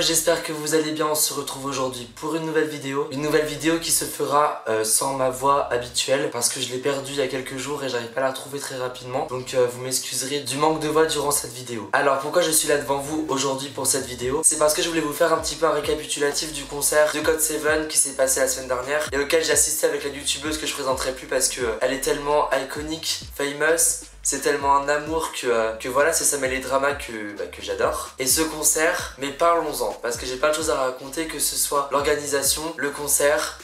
j'espère que vous allez bien. On se retrouve aujourd'hui pour une nouvelle vidéo. Une nouvelle vidéo qui se fera sans ma voix habituelle parce que je l'ai perdue il y a quelques jours et j'arrive pas à la retrouver très rapidement. Donc vous m'excuserez du manque de voix durant cette vidéo. Alors pourquoi je suis là devant vous aujourd'hui pour cette vidéo? C'est parce que je voulais vous faire un petit peu un récapitulatif du concert de GOT7 qui s'est passé la semaine dernière et auquel j'ai assisté avec la youtubeuse que je présenterai plus parce que elle est tellement iconique, famous. C'est tellement un amour que voilà, c'est Sam et les dramas que j'adore. Et ce concert, mais parlons-en, parce que j'ai plein de choses à raconter, que ce soit l'organisation, le concert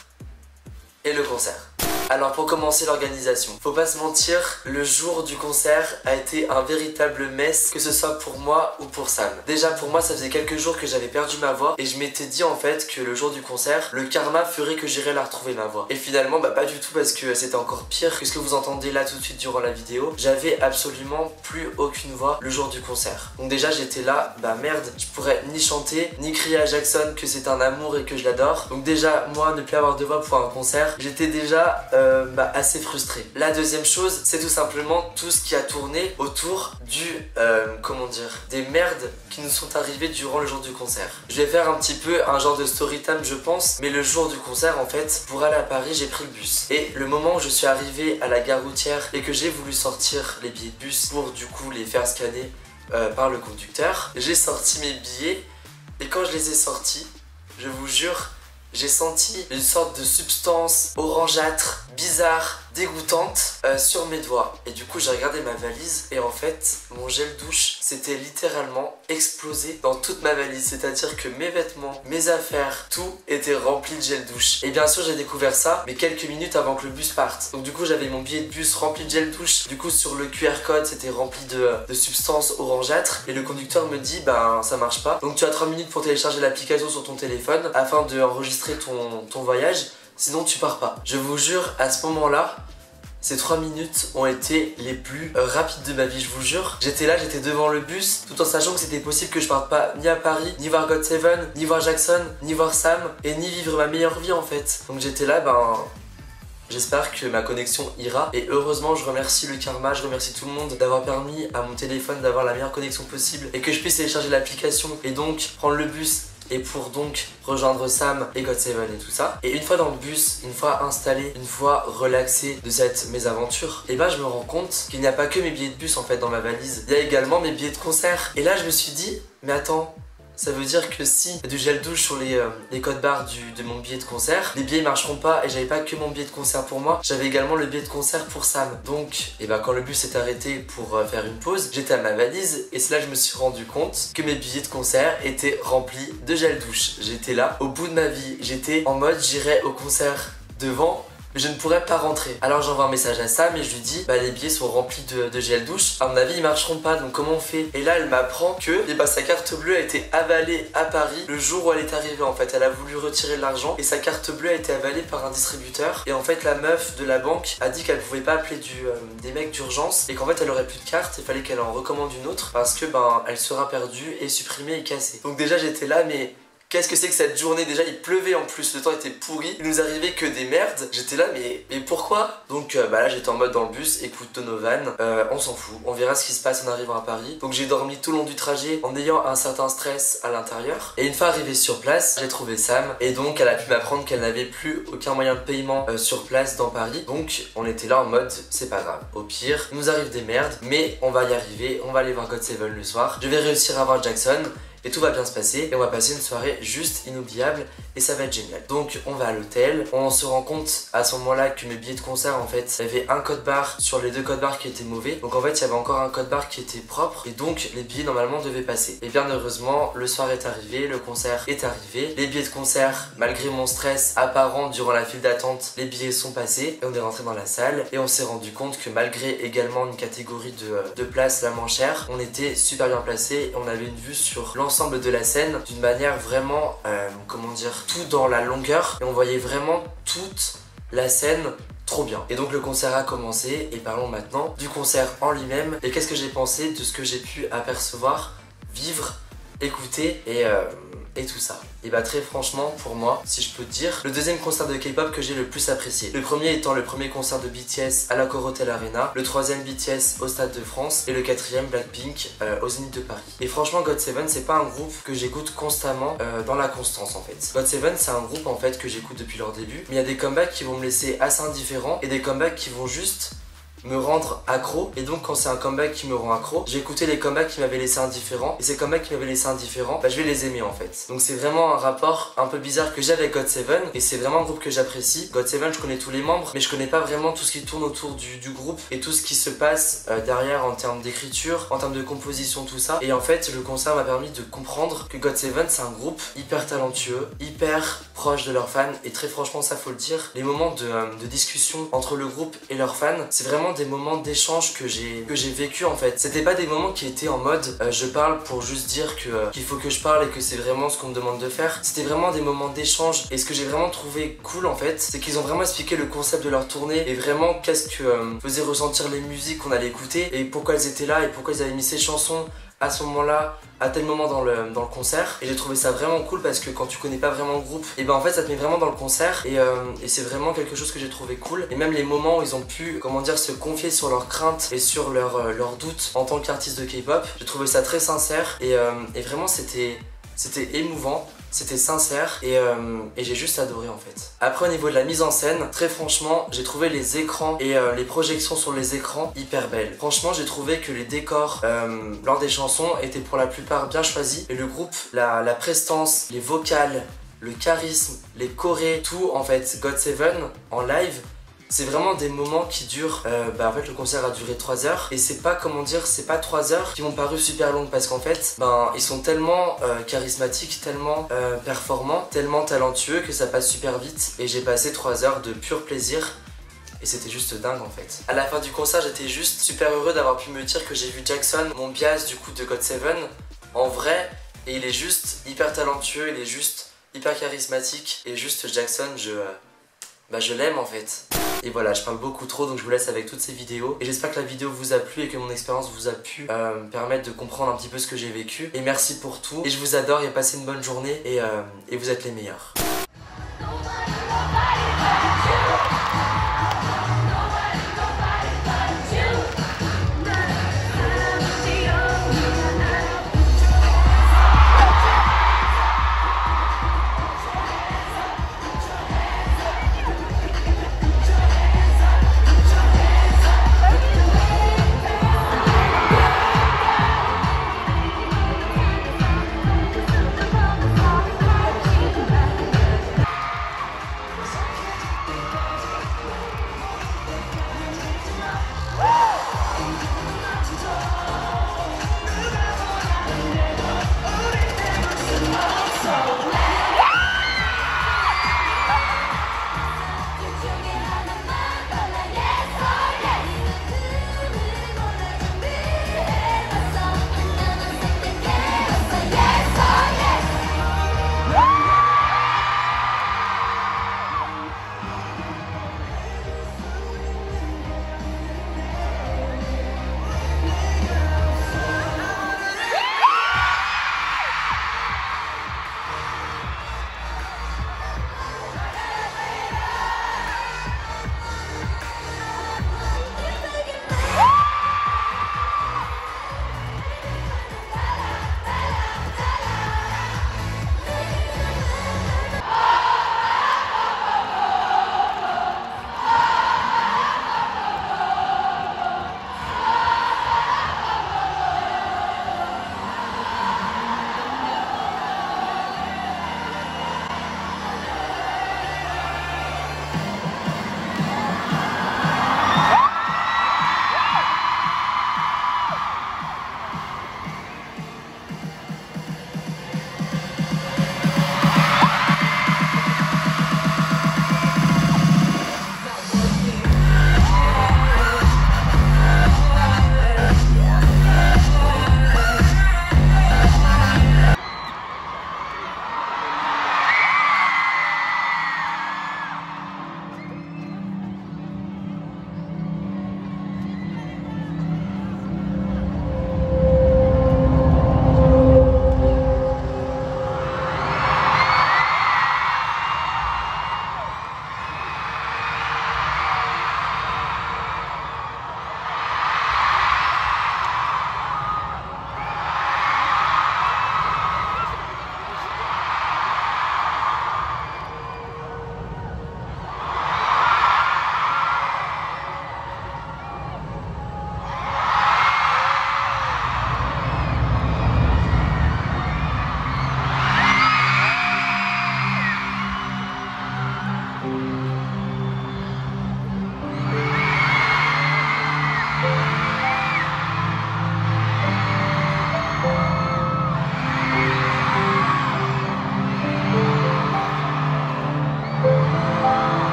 et le concert. Alors pour commencer l'organisation, faut pas se mentir, le jour du concert a été un véritable mess, que ce soit pour moi ou pour Sam. Déjà pour moi ça faisait quelques jours que j'avais perdu ma voix et je m'étais dit en fait que le jour du concert, le karma ferait que j'irais la retrouver ma voix. Et finalement pas du tout parce que c'était encore pire que ce que vous entendez là tout de suite durant la vidéo. J'avais absolument plus aucune voix le jour du concert. Donc déjà j'étais là, merde, je pourrais ni chanter, ni crier à Jackson que c'est un amour et que je l'adore. Donc déjà moi ne plus avoir de voix pour un concert, j'étais déjà assez frustré. La deuxième chose, c'est tout simplement tout ce qui a tourné autour des merdes qui nous sont arrivées durant le jour du concert. Je vais faire un petit peu un genre de story time je pense, mais le jour du concert en fait, pour aller à Paris, j'ai pris le bus. Et le moment où je suis arrivé à la gare routière et que j'ai voulu sortir les billets de bus pour du coup les faire scanner par le conducteur, j'ai sorti mes billets et quand je les ai sortis, je vous jure, j'ai senti une sorte de substance orangeâtre, bizarre, dégoûtante sur mes doigts. Et du coup j'ai regardé ma valise et en fait mon gel douche s'était littéralement explosé dans toute ma valise. C'est-à-dire que mes vêtements, mes affaires, tout était rempli de gel douche. Et bien sûr j'ai découvert ça mais quelques minutes avant que le bus parte. Donc du coup j'avais mon billet de bus rempli de gel douche. Du coup sur le QR code c'était rempli de substances orangeâtres. Et le conducteur me dit ça marche pas. Donc tu as 3 minutes pour télécharger l'application sur ton téléphone afin d'enregistrer ton voyage. Sinon tu pars pas. Je vous jure, à ce moment-là, ces 3 minutes ont été les plus rapides de ma vie, je vous jure. J'étais là, j'étais devant le bus, tout en sachant que c'était possible que je parte pas ni à Paris, ni voir GOT7, ni voir Jackson, ni voir Sam, et ni vivre ma meilleure vie en fait. Donc j'étais là, j'espère que ma connexion ira. Et heureusement, je remercie le karma, je remercie tout le monde d'avoir permis à mon téléphone d'avoir la meilleure connexion possible et que je puisse télécharger l'application et donc prendre le bus et pour donc rejoindre Sam et GOT7 et tout ça. Et une fois dans le bus, une fois installé, une fois relaxé de cette mésaventure, et je me rends compte qu'il n'y a pas que mes billets de bus en fait dans ma valise. Il y a également mes billets de concert. Et là je me suis dit, mais attends, ça veut dire que si il y a du gel douche sur les codes barres de mon billet de concert, les billets marcheront pas et j'avais pas que mon billet de concert pour moi, j'avais également le billet de concert pour Sam. Donc, quand le bus s'est arrêté pour faire une pause, j'étais à ma valise et c'est là que je me suis rendu compte que mes billets de concert étaient remplis de gel douche. J'étais là, au bout de ma vie, j'étais en mode j'irai au concert devant, mais je ne pourrais pas rentrer. Alors j'envoie un message à Sam et je lui dis les billets sont remplis de gel douche. À mon avis ils marcheront pas, donc comment on fait? Et là elle m'apprend que sa carte bleue a été avalée à Paris le jour où elle est arrivée en fait. Elle a voulu retirer l'argent et sa carte bleue a été avalée par un distributeur. Et en fait la meuf de la banque a dit qu'elle pouvait pas appeler des mecs d'urgence et qu'en fait elle aurait plus de carte. Il fallait qu'elle en recommande une autre parce que elle sera perdue et supprimée et cassée. Donc déjà j'étais là mais qu'est-ce que c'est que cette journée? Déjà il pleuvait en plus, le temps était pourri, il nous arrivait que des merdes. J'étais là mais pourquoi? Donc là j'étais en mode dans le bus, écoute Donovan, on s'en fout, on verra ce qui se passe en arrivant à Paris. Donc j'ai dormi tout le long du trajet en ayant un certain stress à l'intérieur. Et une fois arrivé sur place, j'ai trouvé Sam et donc elle a pu m'apprendre qu'elle n'avait plus aucun moyen de paiement sur place dans Paris. Donc on était là en mode c'est pas grave, au pire il nous arrive des merdes mais on va y arriver, on va aller voir GOT7 le soir, je vais réussir à voir Jackson et tout va bien se passer et on va passer une soirée juste inoubliable et ça va être génial. Donc on va à l'hôtel, on se rend compte à ce moment là que mes billets de concert en fait il y avait un code barre sur les 2 codes barres qui étaient mauvais, donc en fait il y avait encore un code barre qui était propre et donc les billets normalement devaient passer. Et bien heureusement le soir est arrivé, le concert est arrivé, les billets de concert malgré mon stress apparent durant la file d'attente, les billets sont passés et on est rentré dans la salle et on s'est rendu compte que malgré également une catégorie de places la moins chère, on était super bien placé et on avait une vue sur l'ensemble de la scène d'une manière vraiment tout dans la longueur et on voyait vraiment toute la scène trop bien. Et donc le concert a commencé et parlons maintenant du concert en lui-même et qu'est-ce que j'ai pensé de ce que j'ai pu apercevoir, vivre, écouter et tout ça. Et bah très franchement pour moi, si je peux te dire, le deuxième concert de K-pop que j'ai le plus apprécié. Le premier étant le premier concert de BTS à l'Accor Hotel Arena, le troisième BTS au Stade de France et le quatrième Blackpink au Zénith de Paris. Et franchement GOT7 c'est pas un groupe que j'écoute constamment dans la constance en fait. GOT7 c'est un groupe en fait que j'écoute depuis leur début, mais il y a des comebacks qui vont me laisser assez indifférent et des comebacks qui vont juste me rendre accro. Et donc quand c'est un comeback qui me rend accro, j'ai écouté les comebacks qui m'avaient laissé indifférent, et ces comebacks qui m'avaient laissé indifférent, bah je vais les aimer en fait. Donc c'est vraiment un rapport un peu bizarre que j'ai avec GOT7, et c'est vraiment un groupe que j'apprécie. GOT7 je connais tous les membres, mais je connais pas vraiment tout ce qui tourne autour du groupe et tout ce qui se passe derrière en termes d'écriture, en termes de composition, tout ça. Et en fait le concert m'a permis de comprendre que GOT7 c'est un groupe hyper talentueux, hyper proche de leurs fans, et très franchement ça faut le dire, les moments de discussion entre le groupe et leurs fans, c'est vraiment des moments d'échange que j'ai vécu en fait. C'était pas des moments qui étaient en mode je parle pour juste dire qu'il faut que je parle et que c'est vraiment ce qu'on me demande de faire. C'était vraiment des moments d'échange, et ce que j'ai vraiment trouvé cool en fait, c'est qu'ils ont vraiment expliqué le concept de leur tournée et vraiment qu'est-ce que faisait ressentir les musiques qu'on allait écouter et pourquoi elles étaient là et pourquoi ils avaient mis ces chansons à ce moment-là, à tel moment dans le concert. Et j'ai trouvé ça vraiment cool parce que quand tu connais pas vraiment le groupe, et ben en fait ça te met vraiment dans le concert, et c'est vraiment quelque chose que j'ai trouvé cool. Et même les moments où ils ont pu, comment dire, se confier sur leurs craintes et sur leurs doutes en tant qu'artiste de K-pop, j'ai trouvé ça très sincère, et vraiment c'était émouvant. C'était sincère, et j'ai juste adoré en fait. Après au niveau de la mise en scène, très franchement j'ai trouvé les écrans et les projections sur les écrans hyper belles. Franchement j'ai trouvé que les décors lors des chansons étaient pour la plupart bien choisis, et le groupe, la prestance, les vocales, le charisme, les chorés, tout en fait. GOT7 en live, c'est vraiment des moments qui durent, en fait le concert a duré 3 heures, et c'est pas, comment dire, c'est pas 3 heures qui m'ont paru super longues, parce qu'en fait, ils sont tellement charismatiques, tellement performants, tellement talentueux que ça passe super vite, et j'ai passé 3 heures de pur plaisir. Et c'était juste dingue en fait. À la fin du concert, j'étais juste super heureux d'avoir pu me dire que j'ai vu Jackson, mon bias du coup de GOT7, en vrai, et il est juste hyper talentueux, il est juste hyper charismatique, et juste Jackson, je l'aime en fait. Et voilà, je parle beaucoup trop, donc je vous laisse avec toutes ces vidéos. Et j'espère que la vidéo vous a plu et que mon expérience vous a pu permettre de comprendre un petit peu ce que j'ai vécu. Et merci pour tout. Et je vous adore, et passez une bonne journée, et vous êtes les meilleurs.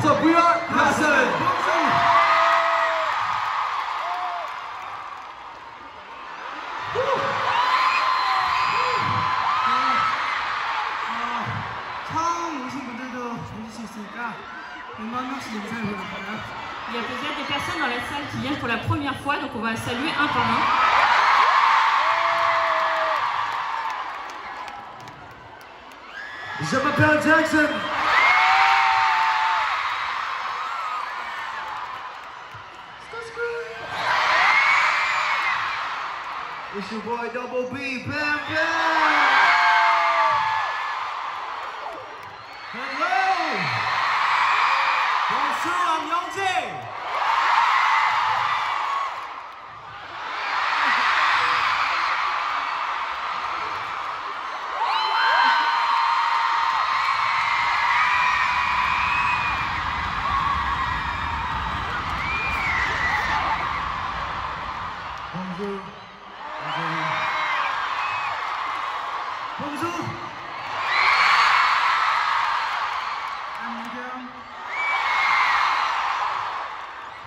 So we are Hassan. 처음 오신 분들도 오실 수 있으니까 한 명씩 인사해 볼까요? Il y a peut-être des personnes dans la salle qui viennent pour la première fois, donc on va saluer un par un. Je m'appelle Jackson. It's your boy Double B, Bam Bam. Hello! Bonjour, I'm Youngjae.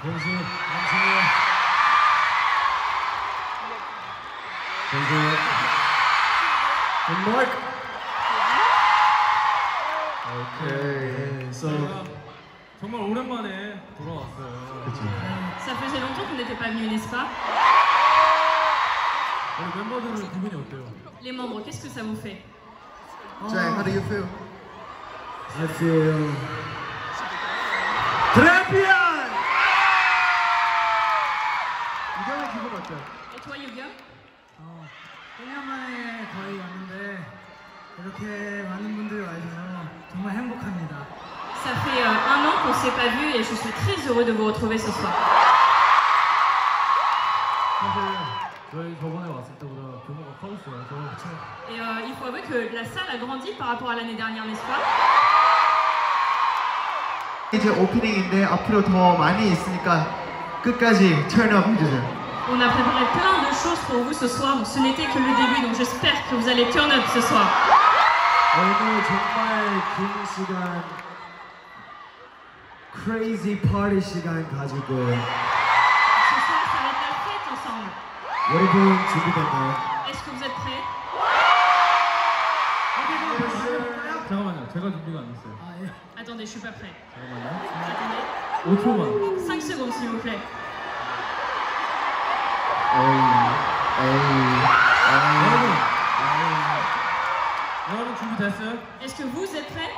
변수, and Mark. Okay, so 정말 오랜만에 돌아왔어요. 그렇죠. Ça faisait longtemps qu'on n'était pas venu, n'est-ce pas? 우리 멤버들은 기분이 어때요? Les membres, qu'est-ce que ça vous fait? Jay, how do you feel? I feel champion. 이경의 기분 어때요? Et toi, Yoga? 1년 만에 거의 왔는데 이렇게 많은 분들이 와주셔서 정말 행복합니다. Ça fait 1 an qu'on ne s'est pas vu et je suis très heureux de vous retrouver ce soir. 사실 저희 저번에 왔을 때보다 규모가 커졌어요. Et il faut avouer que la salle a grandi par rapport à l'année dernière, n'est-ce pas? 이제 오프닝인데 앞으로 더 많이 있으니까 끝까지 턴업 해주세요. On a préparé plein de choses pour vous ce soir. Ce n'était que le début, donc j'espère que vous allez turn up ce soir. 오늘 정말 긴 시간, crazy party 시간 가지고 Ce soir, ça va être la fête ensemble. 여러분 준비됐나요? Est-ce que vous êtes prêts? 잠깐만요, 제가 준비가 안 됐어요. Attendez, je suis pas prêt. 잠깐만요. Attendez. 5초만. 5 secondes, s'il vous plaît. 여러분 준비됐어요? Est-ce que vous êtes prêts?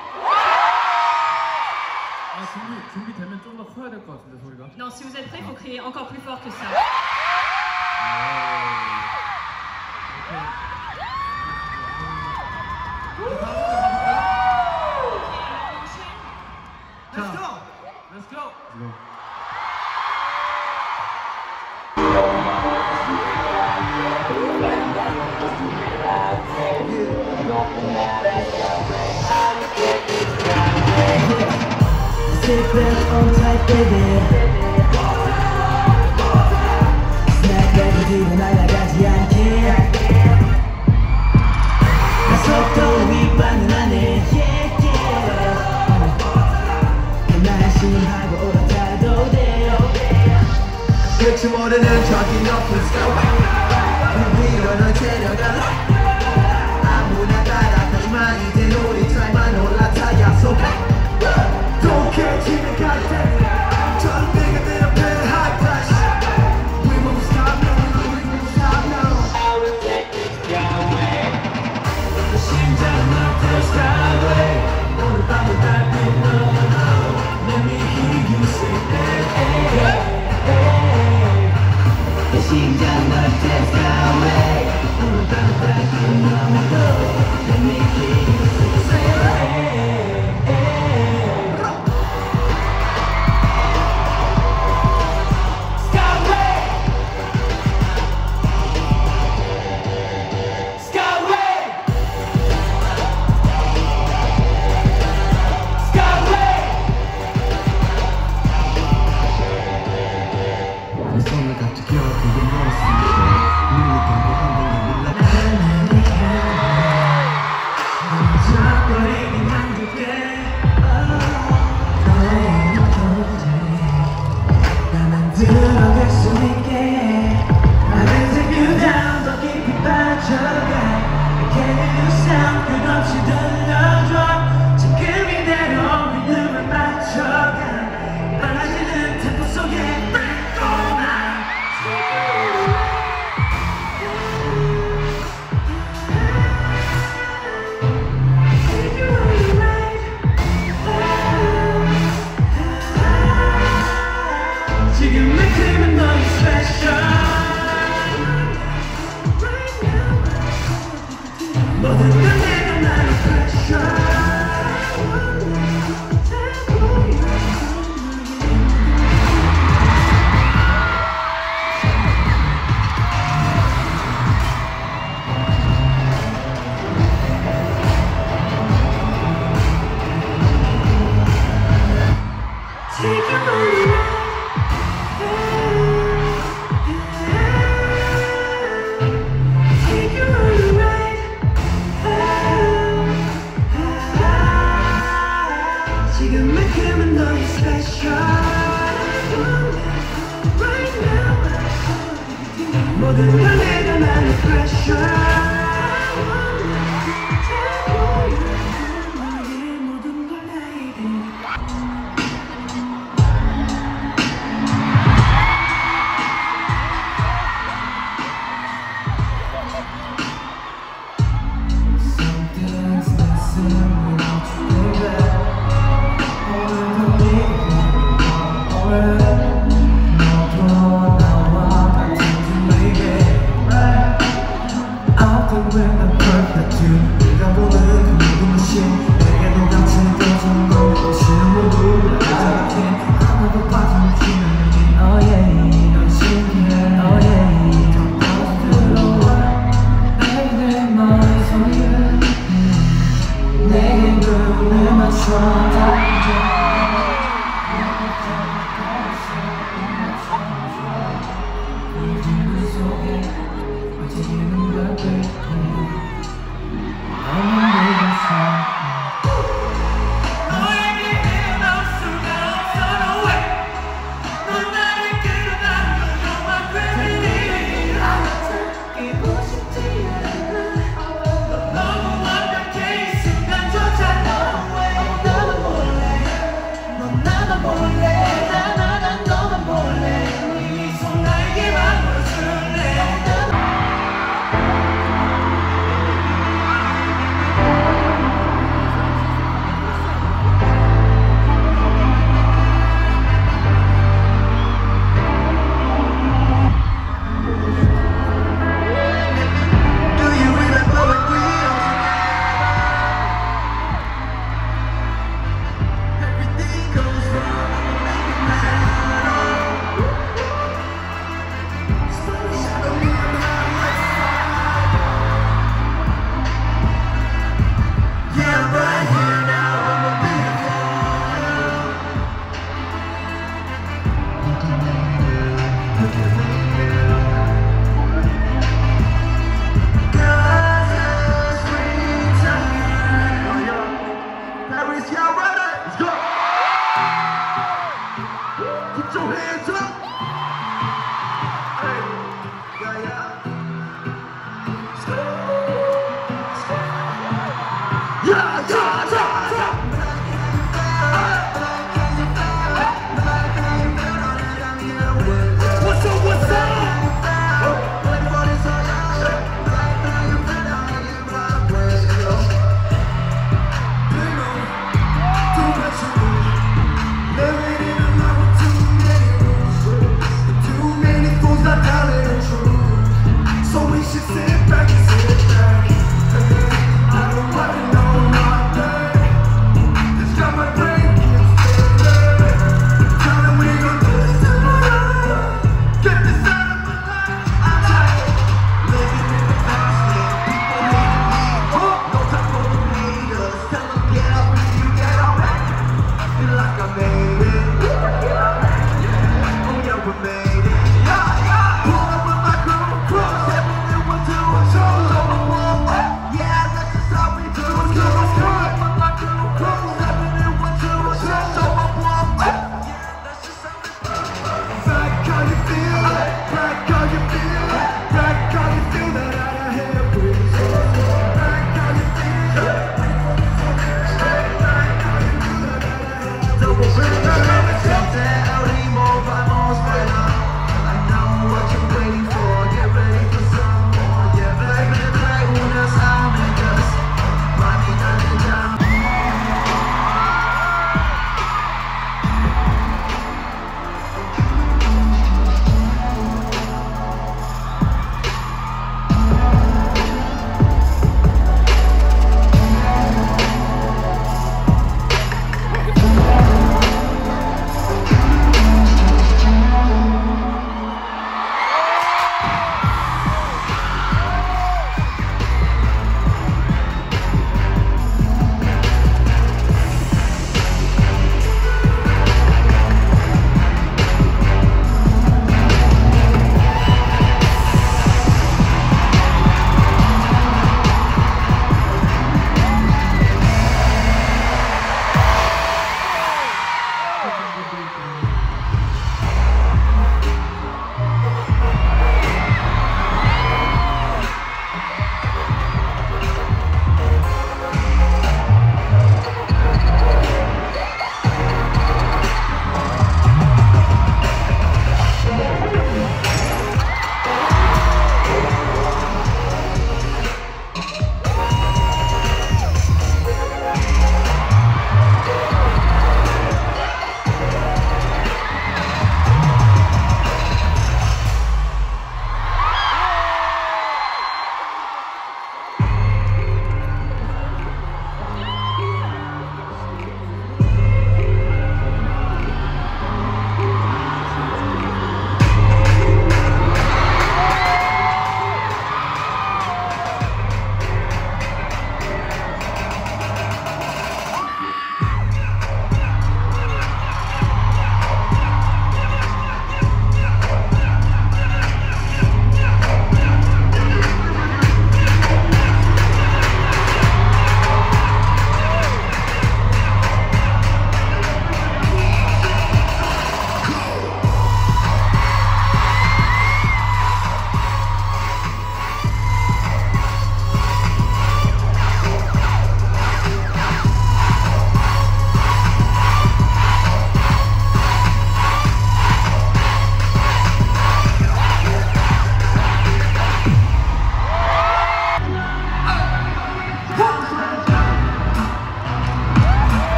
준비되면 좀 더 커야 될 것 같은데 소리가. Non, si vous êtes prêts, il faut crier encore plus fort que ça. Let's go! Let's go. Take that on tight, baby. Snack baby, 뒤로 날아가지 않게. 나 속도 윗반은 안 해. 날씬하고 올라타도 돼. 끝이 모르는 저기 높은 스카이 위로 널 데려가 아무나 따라가지만 이젠 우리 트라이만 올라타 약속해. Don't care, 지나갈 때 모든 걸 내가 많이 pressure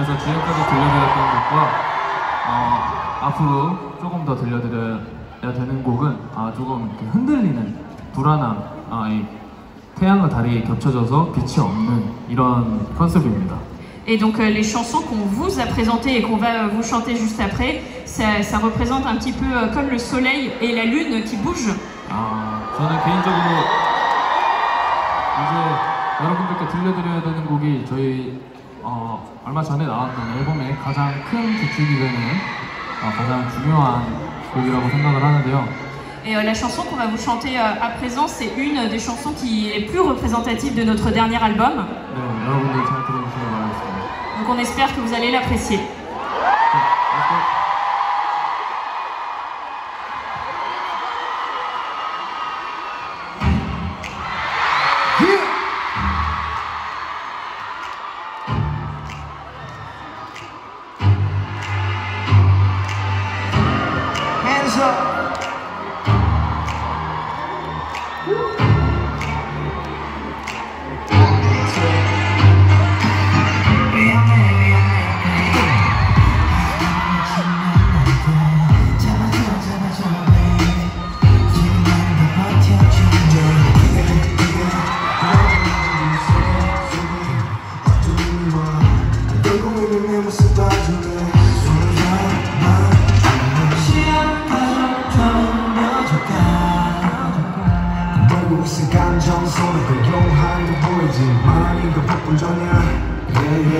들으면서 지금까지 들려드렸던 곡과 앞으로 조금 더 들려드려야 되는 곡은 조금 이렇게 흔들리는 불안함, 이 태양과 달이 겹쳐져서 빛이 없는 이런 컨셉입니다. Et donc les chansons qu'on vous a présentées et qu'on va vous chanter juste après, ça représente un petit peu comme le soleil et la lune qui bougent. 저는 개인적으로 이제 여러분들께 들려드려야 되는 곡이 저희 얼마 전에 나왔던 앨범의 가장 큰 주축이 되는 가장 중요한 곡이라고 생각을 하는데요. Et la chanson qu'on va vous chanter à présent, c'est une des chansons qui est plus représentative de notre dernier album. 네, 여러분들 잘 들어주시길 바라겠습니다. Donc on espère que vous allez l'apprécier. Hands up.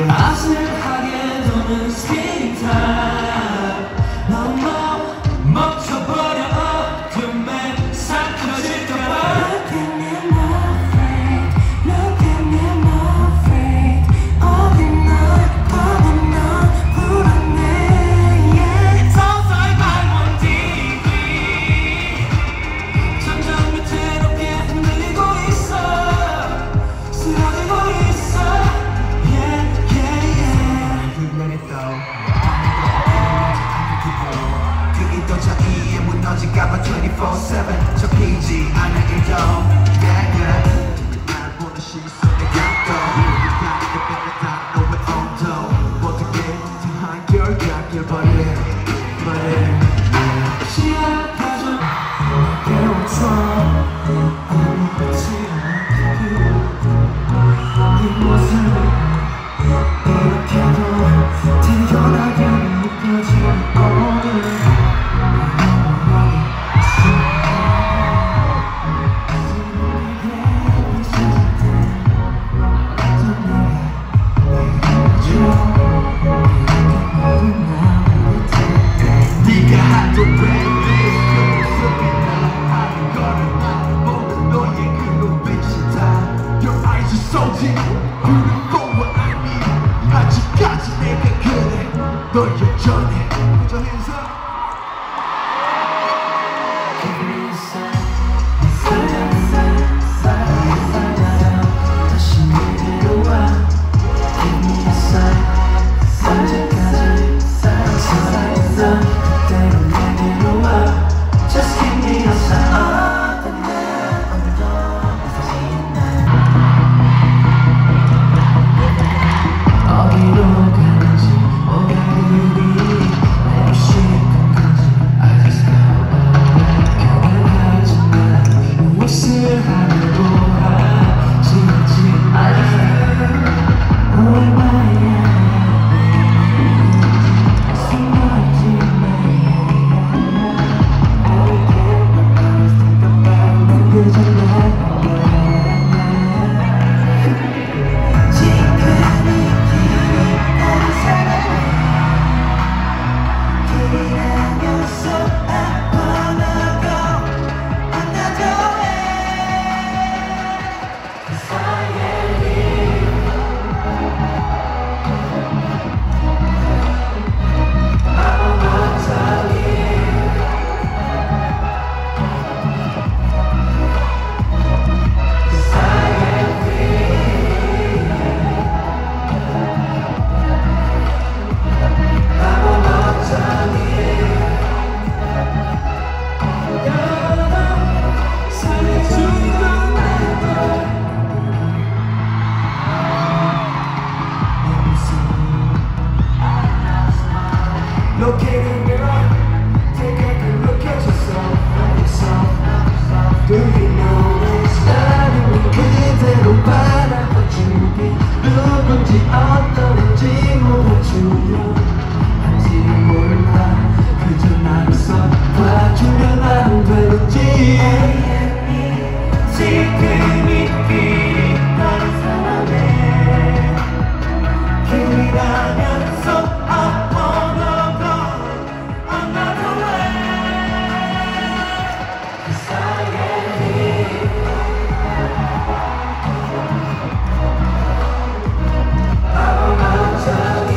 아슬하게 도는 스크린 타임 너무 멈춰버려 어둠에 삼켜질까봐 Look at me, I'm not afraid Look at me, I'm not afraid 어디 나 불안해 서서히 밟은 뒤 천장 밑으로 흔들리고 있어 쓰러지고 있어 그게 또 자기에 무너질까봐 24/7 접히지 않아 일도 날 보는 시선의 각도 가는데 빼앗아 너의 엉덩 어떻게 더 한결같길 바래 시작하자 깨워줘 네 모습을 이렇게도 태연하게 느껴질 거는 네가 한도 playlist 하는 거는 나 모든 너의 그 눈빛이 다 Your eyes are so deep beautiful 아직까지 내가 그래 널 여전해 Put your hands up 다시 내게로 와 Give me a sign 언제까지 살아있어 그대로 내게로 와 Just give me a sign 어디로 가는지 오가는지 내고 싶은 건지 I just know 경험하지 마 무엇을 하려고 하시는지 I just know 얼마야 숨어있지 마 그저 나 Do you know it's 나를 그대로 바라봐주기 누군지 어떤지 몰라주려 아직 몰라 그저 나를 봐주면 안 되는지 지금 이 길이 나를 사랑해 길이라면서 I wanna go another way Cause I am here 바보 감정이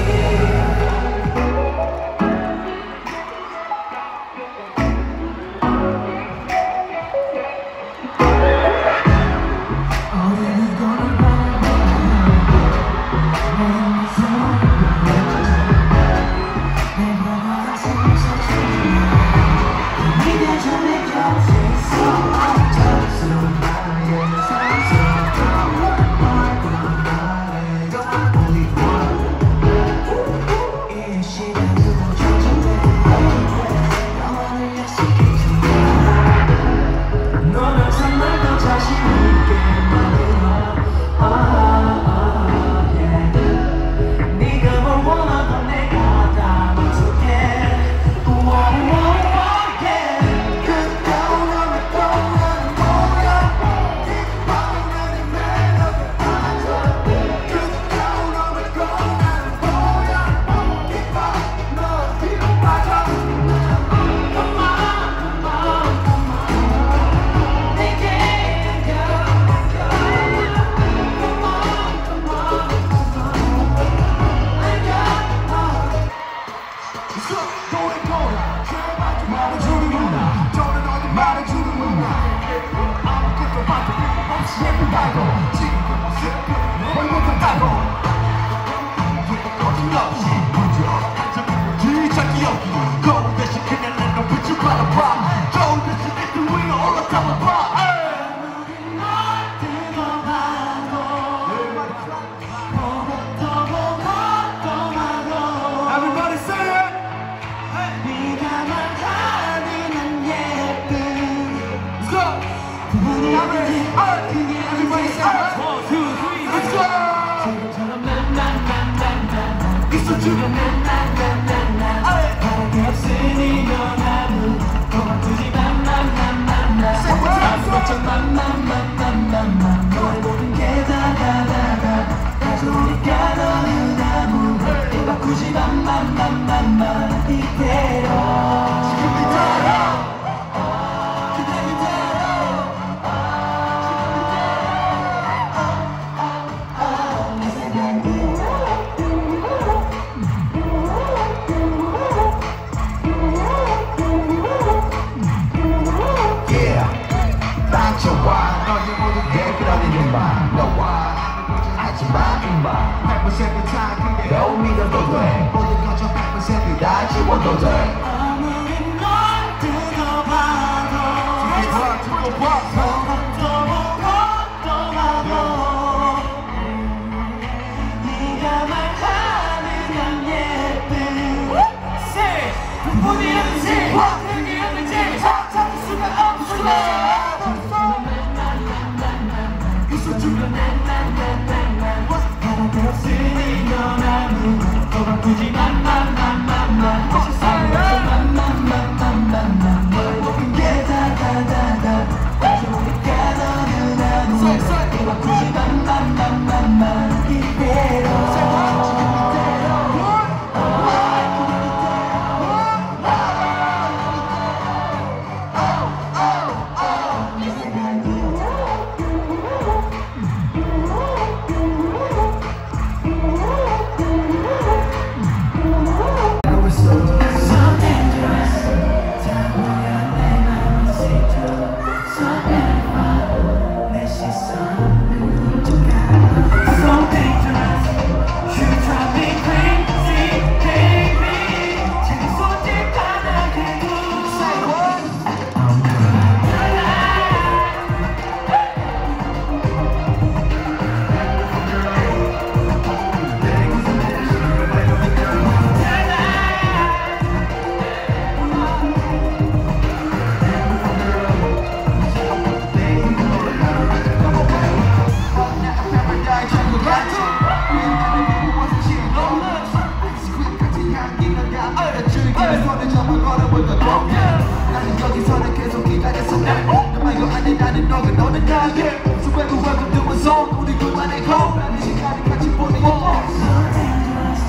나만 이거 안해 나는 너가 너는 나게 So welcome welcome to my zone 우리 그만의 home 이 시간을 같이 보내요 So dangerous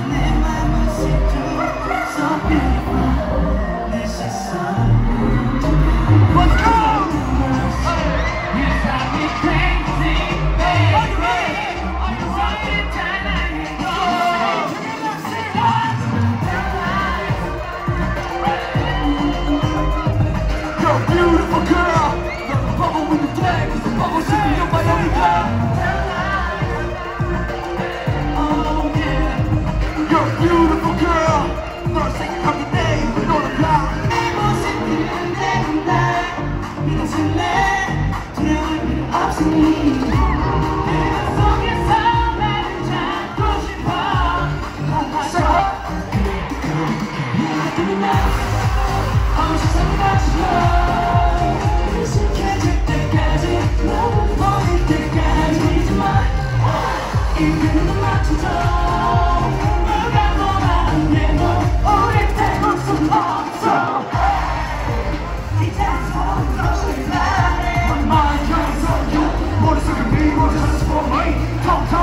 내 맘을 see through So beautiful This is so Let's go! You drive me crazy baby I'm running time and go Beautiful girl, 너는 bubble with the flag, 'cause the bubble should be on my only girl. Oh yeah, you're a beautiful girl. 널 생각하면 내 입을 올라가. 내 모습들은 내는 날 믿어줄래? 두려울 필요 없으니. 내 속에서 나를 찾고 싶어. 네가 뜨는 날, 아무 세상을 다치려. 이제는 너 맞춰줘 누가 뭐라 안 해도 우리 때울 수 없어 이제는 서로 너를 말해 My mind comes on you 머릿속에 미워 just for me 통통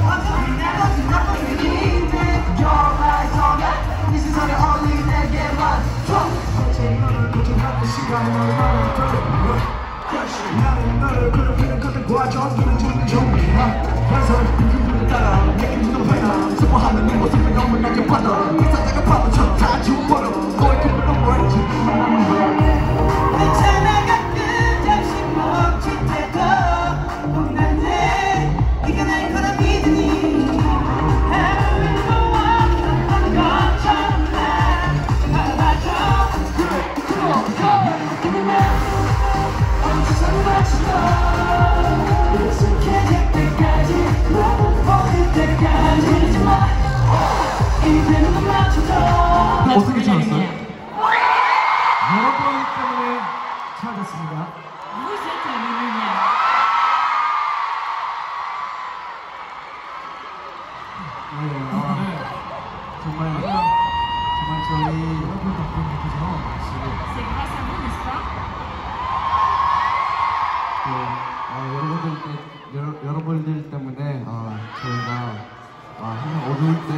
완전히 내 것이 나쁜 일인데 Your eyes on me 이 세상에 only 내게만 줘 어째 너를 고쳐가는 시간이 너를 말해 나는 너를 괴롭히는 것들과 전투는 주는 종이야 그래서 그들을 따라 내게는 너회나 슬퍼하는 네 모습을 너무나게 받아 사자가 바보처럼 다 죽어버려 너의 꿈을 넘어했지 괜찮아 가끔 잠시 멈출 때도 난 네가 날 걸어 믿으니 하루는 뭐 없는 것처럼 날 바라봐줘 세상을 맞춰 익숙해질 때까지 너무 보일 때까지 하지마 이제는 너 맞춰줘 어떻게 찾았어요? 여러분 때문에 찾았습니다. Vous êtes la lumière. 정말 저희 여러분 덕분이죠. C'est grâce à vous, n'est-ce pas? 여러분들 때문에 저희가 항상 어두울 때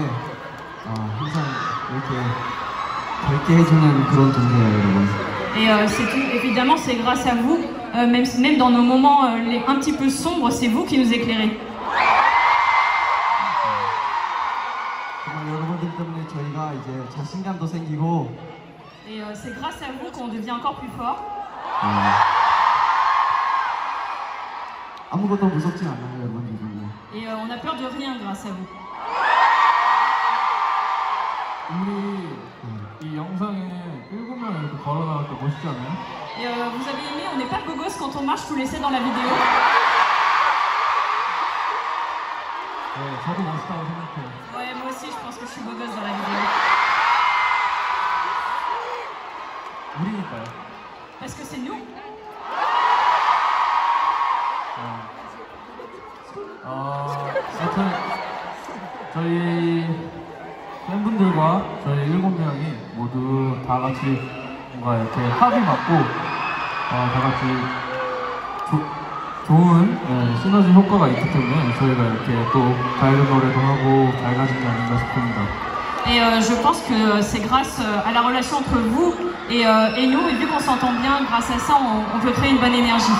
항상 이렇게 밝게 해주는 그런 존재예요, 여러분. Et évidemment, c'est grâce à vous, même dans nos moments un petit peu sombres, c'est vous qui nous éclairez. 정말 여러분들 때문에 저희가 이제 자신감도 생기고. Et c'est grâce à vous qu'on devient encore plus fort. 아무것도 무섭지 않아요, 여러분들. Et on a peur de rien grâce à vous. 우리 이 영상에 7명 이렇게 걸어 나올 때 멋있지 않아요? Et vous avez aimé, on n'est pas beau gosse quand on marche tous les 7 dans la vidéo. 네, 저도 멋있다고 생각해요. Ouais, moi aussi, je pense que je suis beau gosse dans la vidéo. 우리니까요. Parce que c'est nous. 하여튼 저희 팬분들과 저희 7명이 모두 다 같이 뭔가 이렇게 합이 맞고 다 같이 좋은 시너지 효과가 있기 때문에 저희가 이렇게 또 밝은 노래도 하고 밝아진 게 아닌가 싶습니다. Et je pense que c'est grâce à la relation entre vous et nous, et vu qu'on s'entend bien, grâce à ça, on peut créer une bonne énergie.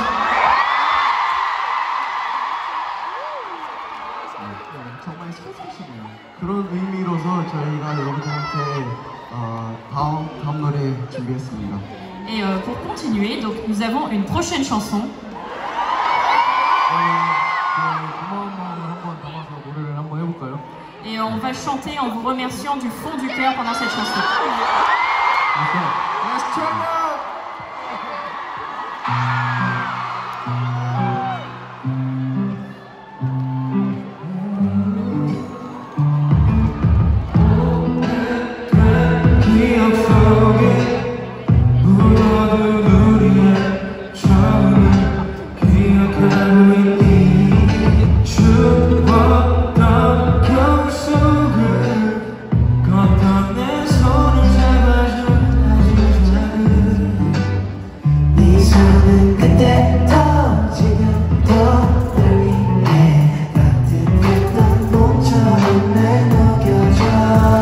정말 소소시네요. 그런 의미로서 저희가 여러분들한테 다음 노래 준비했습니다. Et pour continuer, donc nous avons une prochaine chanson. 고마운 마음을 한번 담아서 노래를 한번 해볼까요? Et on va chanter en vous remerciant du fond du cœur pendant cette chanson. Let's turn up! 내 손을 잡아줘 아주 작은 그때 더 지금 더 널 위해 따뜻했던 몸처럼 날 녹여줘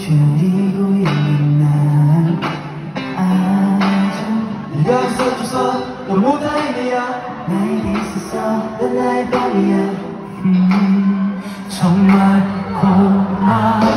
줄이고 있는 날 아주 네가 있어줘서 너무 다행이야 내일 있어서 넌 나의 밤이야 정말 고마워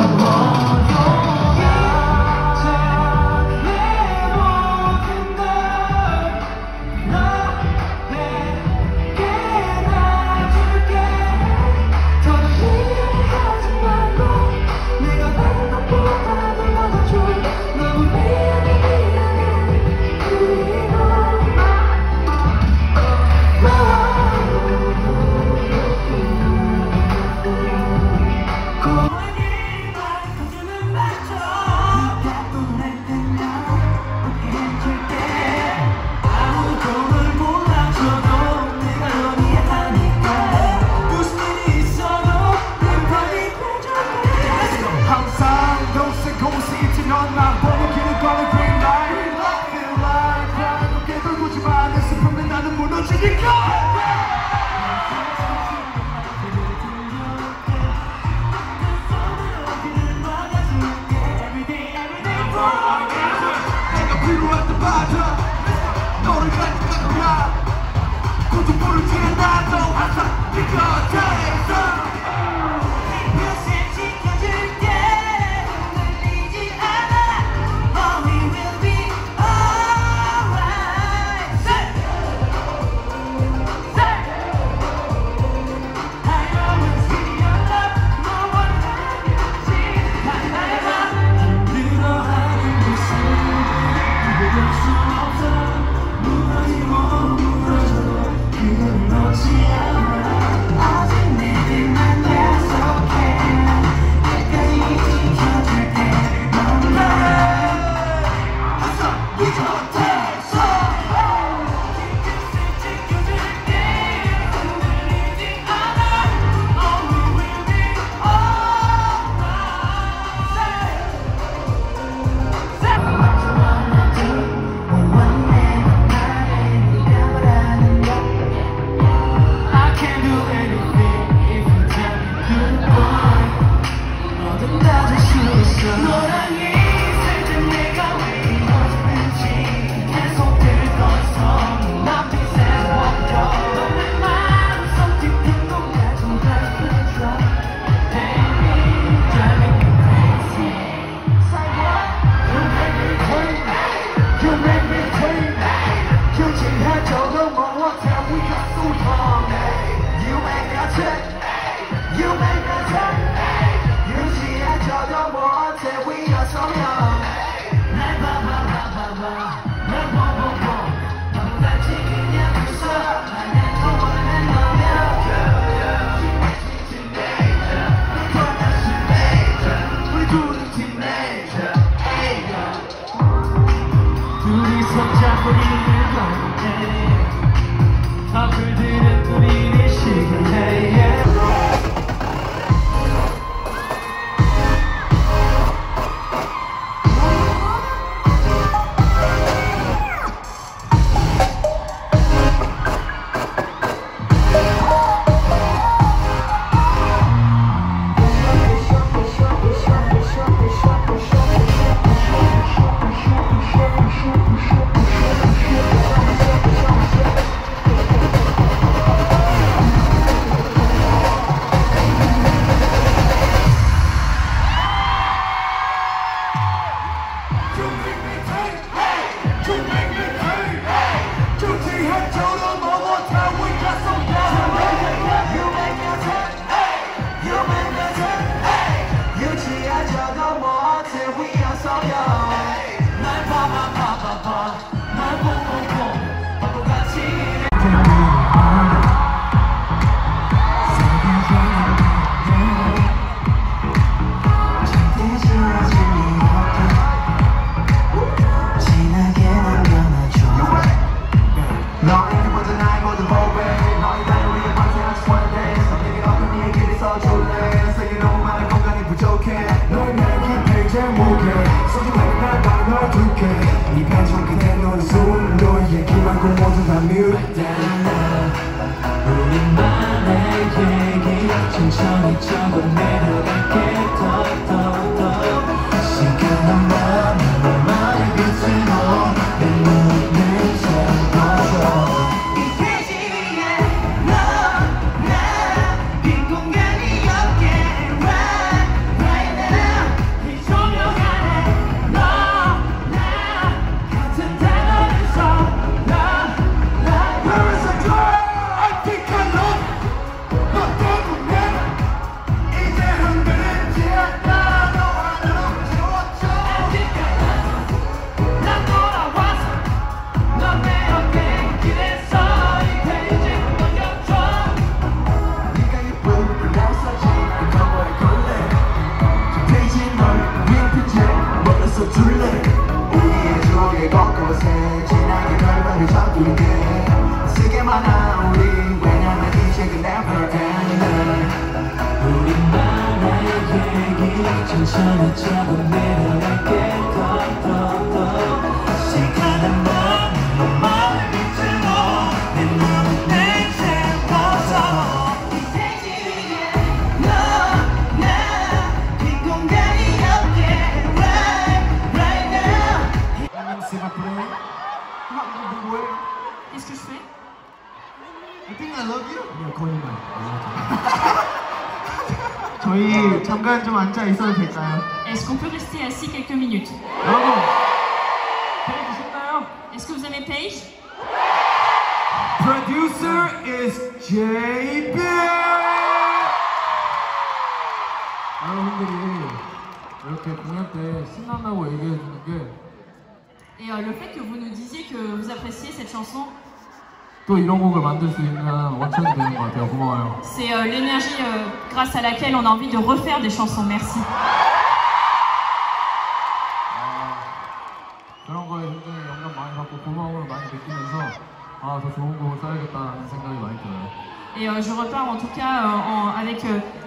right now. 우리만의 얘기 천천히 적어내려갈게 더 시간은 넌 너만의 빛으로 내 눈을 채워줘. 이 페이지 위에 너나 빈 공간이 없게 right now. 이 조명 안에 너나 같은 단어를 써 Where is the door? I think I know. 너 때문에 이제 흔들리지 않아. 너 하나로 채워줘. I think I know. 난 돌아왔어. 넌 내 옆에 길에서 이 페이지 넘겨줘. 네가 예쁜 날 사진 넘어버릴 걸래. 저 페이지 널 위한 편지 멀어서 둘래. 우리의 추억의 곳곳에 진하게 결과를 적을게. 쓰게만 우리 왜냐면 이 책은 never end. 우리만의 얘기 천천히 적어내려갈게 더 시간은 넌 너만의 빛으로 내 눈을 채워서 이 페이지 위에 너나 빈 공간이 없게 right now. 싱가포르 Qu'est-ce que je fais? I think I love you. 그냥 거짓말. 저희 잠깐 좀 앉아 있어도 될까요? Est-ce qu'on peut rester assis quelques minutes? 여러분, 페이지 쉽나요? Est-ce que vous aimez Paige? Producer is JB. 여러분들이 이렇게 공연 때 신난다고 얘기해 주는 게 Et le fait que vous nous disiez que vous appréciez cette chanson, 또 이런 곡을 만들 수 있는 원천이 되는 것 같아요. 고마워요. c'est l'énergie grâce à laquelle on a envie de refaire des chansons. Merci. 그런 거에 굉장히 영감 많이 받고 고마움을 많이 느끼면서 더 좋은 곡을 써야겠다는 생각이 많이 들어요. Et je repars en tout cas avec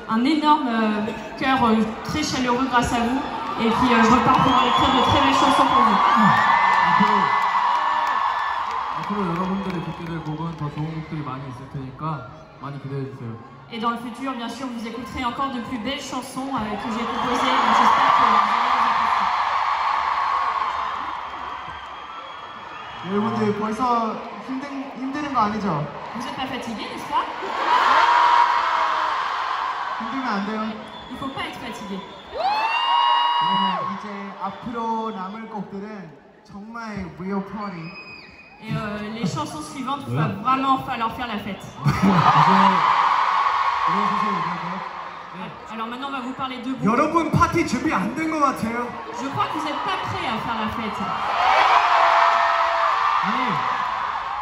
un énorme cœur très chaleureux grâce à vous. Et puis je repars pour écrire de très belles chansons pour vous. 앞으로 여러분들이 듣게 될 곡은 더 좋은 곡들이 많이 있을 테니까 많이 기대해 주세요. Et dans le futur, bien sûr, vous écouterez encore de plus belles chansons que j'ai composées. Donc j'espère que vous allez les apprécier. 여러분들 벌써 힘드는 거 아니죠? Vous n'êtes pas fatigués, n'est-ce pas? 힘들면 안 돼요. Il ne faut pas être fatigué. 이제 앞으로 남을 곡들은 정말 real party. Et les chansons suivantes, il va vraiment falloir faire la fête. Alors maintenant, on va vous parler debout. 여러분 파티 준비 안 된 것 같아요. Je crois que vous n'êtes pas prêts à faire la fête. 아니,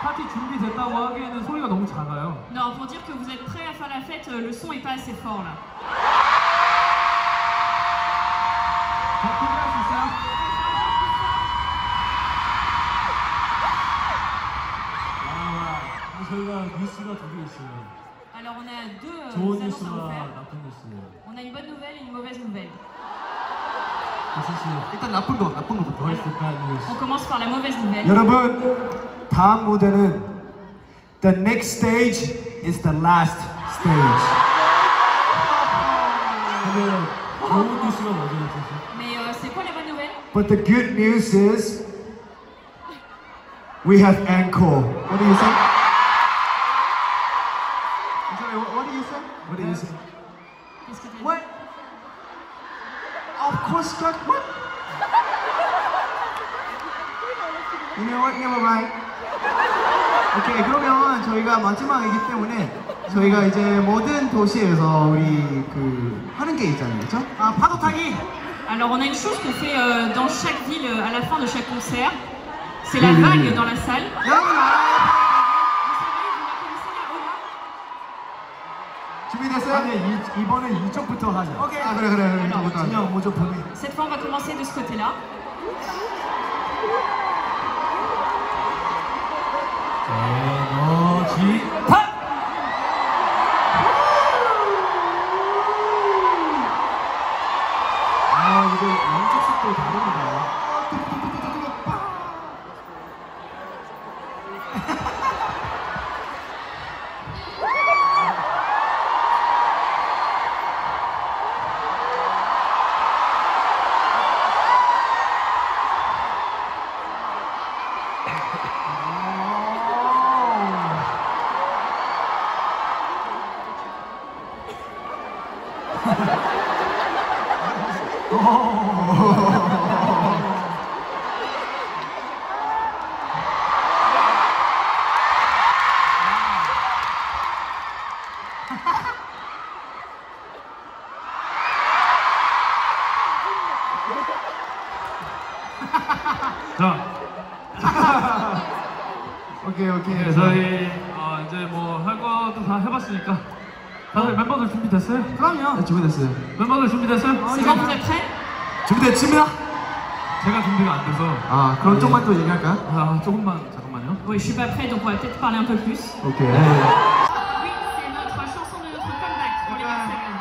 파티 준비됐다고 하기에는 소리가 너무 작아요. Non, pour dire que vous êtes prêts à faire la fête, le son n'est pas assez fort là. 준비할 수 있어요? 저희가 뉴스가 두 개 있어요. Alors on a deux 좋은 annonces à 뉴스와 vous faire. 나쁜 뉴스. On a une bonne nouvelle et une mauvaise nouvelle. 일단 나쁜 거부터. What's the bad news? On commence par la mauvaise nouvelle. 여러분 다음 무대는 the next stage is the last stage. 근데 좋은 뉴스가 뭐죠, 진짜? Mais c'est quoi la bonne nouvelle? But the good news is we have encore. What do you say? I'm sorry, what do you say? What do you say? Qu'est-ce que tu as dit? What? Of course, Chuck. What? You know what? Never mind. 오케이, 그러면 저희가 마지막이기 때문에 저희가 이제 모든 도시에서 우리 하는 게 있잖아요, 그렇죠? 아, 파도 타기. Alors on a une chose qu'on fait dans chaque ville à la fin de chaque concert. C'est la vague dans la salle. 여러분 알아요? Vous savez, vous la connaissez la Ola? 준비됐어요? 아니 이번엔 이쪽부터 하자. 오케이. 아, 그래. 저부터 하자. 진영 먼저 보내. Cette fois, on va commencer de ce côté-là. 에너지 이거 양쪽 속도 다릅니다. 오케이. 네, 저희 이제 뭐 할 것도 다 해봤으니까 다들 멤버들 준비됐어요? 그럼요. 네, 준비됐어요. 멤버들 준비됐어요? C'est bon, vous êtes prêts? 준비됐습니다. 제가 준비가 안 돼서 그럼 조금만 또 얘기할까요? 조금만 잠깐만요. Oui, je suis pas prête, donc on va peut-être parler un peu plus. 오케이. Oui, c'est notre chanson de notre comeback pour les Barcelone.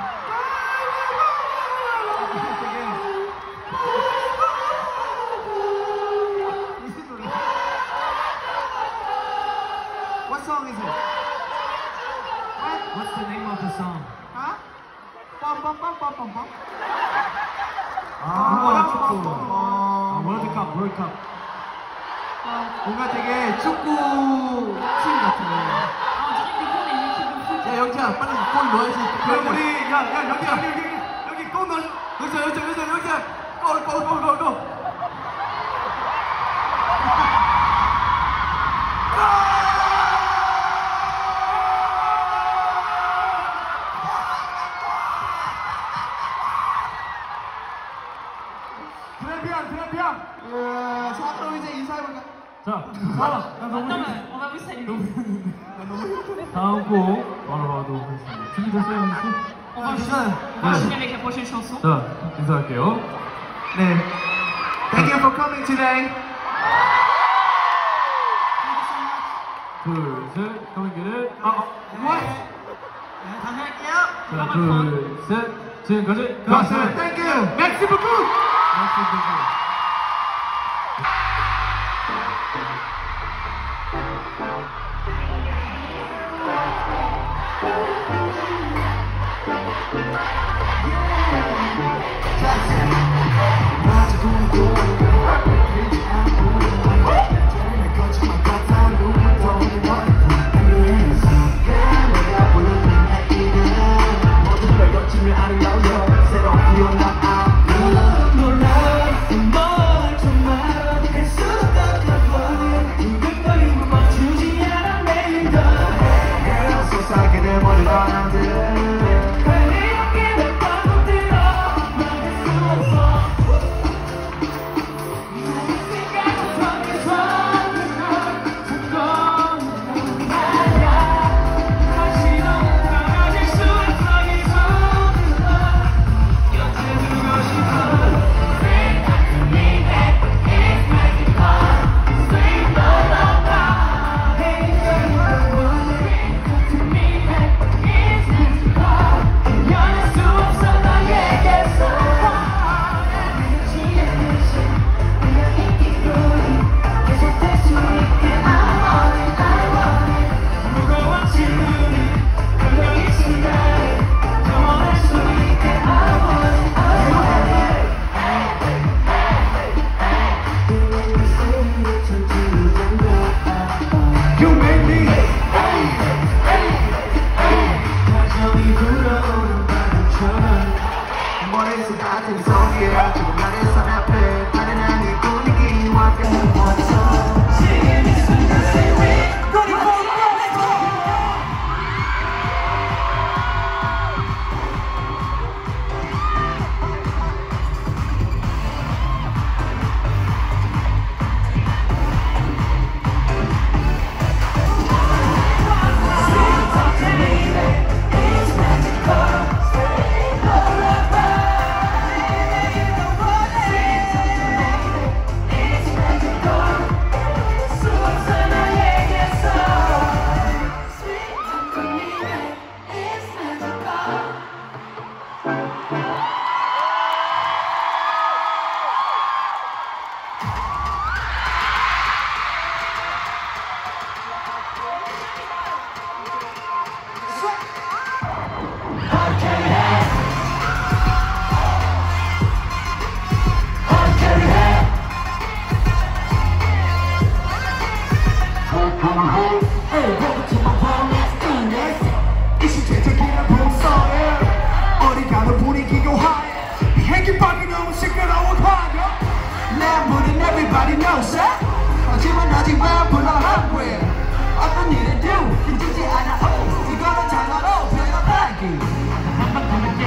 What song is it? What's the name of the song? 빰빰빰빰빰빰. 월드컵. 뭔가 되게 축구 팀 같아요. On dirait que nous, on est une équipe de foot. 야 영지야 빨리 골 넣어야지. 우리 여기 골 넣어. 여기서 골. 드래피앙. 자 그럼 이제 인사해볼까? 자, Maintenant, on va vous saluer. 다음 곡 바로 하도록 하겠습니다. 준비됐어요, 영지 씨? On va enchaîner avec la prochaine chanson. 자, 인사할게요. 네. Thank you for coming today. 둘, 셋, 가만히를. 네, 다시 할게요. 자, 둘, 셋. 지금까지 고맙습니다. Thank you. Merci beaucoup. Everybody knows that. 하지만 아직 왜 불러 hungry? 어떤 일을 do? 힘들지 않아. 이거는 장어로 표현하기. 네.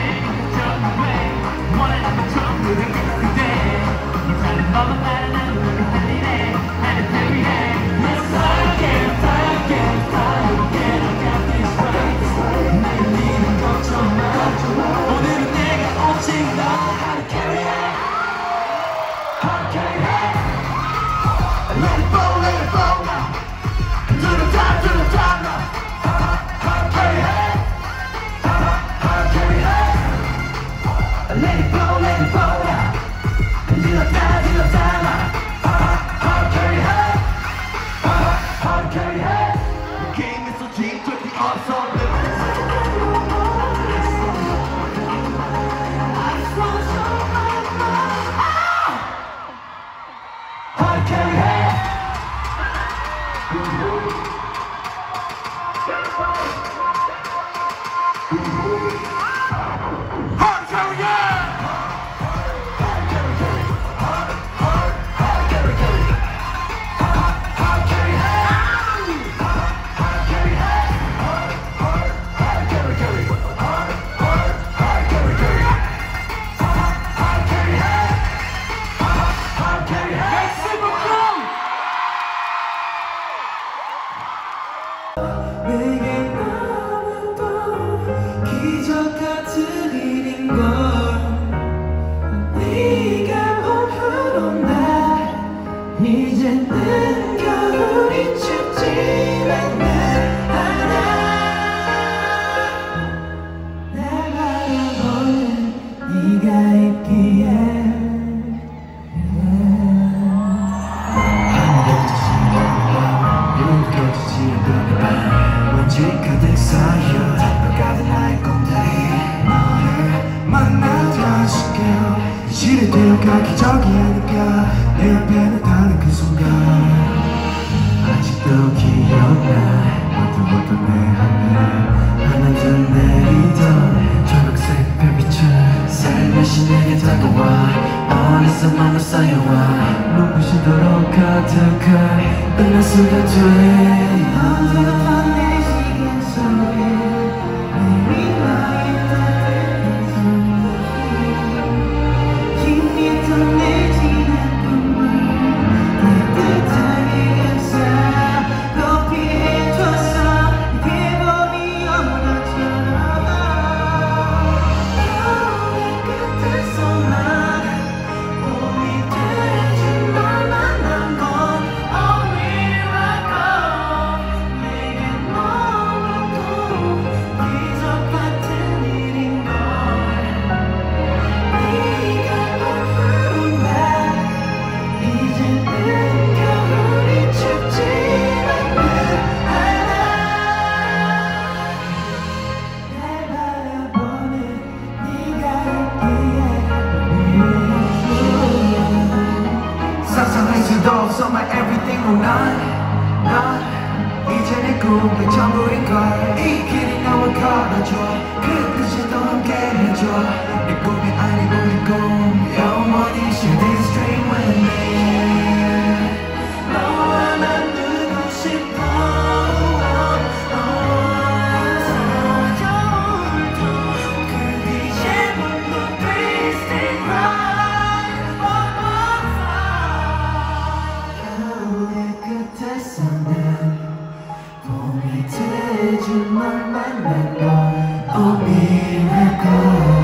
저기 하니까 내 앞에는 가는 그 순간 아직도 기억나 어두웠던 내 하늘 하나 둘 내리던 초록색 별빛을 살며시 내게 다가와 어느새 맘을 쌓여와 눈부시도록 가득할 은하 수가 돼 어두웠던 내 시간 속에 매일 너의 따뜻한 손 힘이 더내지는 꿈을 따뜻하게 감싸 높이 해줘서 내 봄이 오너처럼 겨울의 끝에서만 봄이 되줄 말만 한 건 어디라고 내겐 너무도 기적 같은 일인걸 네가 오는 날 이제는 겨울이 춥지 않는 하나 날 바라보는 네가 있기에 상상할 수도 없어 my everything 넌 이제 내 꿈의 전부인걸 이 길이 나와 걸어줘 끝까지도 함께 해줘 내 꿈이 아니고 내 꿈 영원히 share this dream with me 너와 만들고 싶어 겨울도 그 이제부터 please stay right 겨울의 끝에서는 봄이 돼줄 말만 난 건 Oh miracle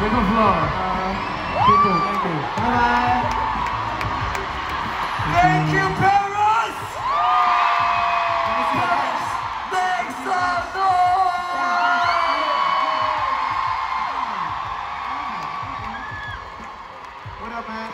Second floor. People, thank you. Bye-bye. Thank you, Paris! Make some What up, man?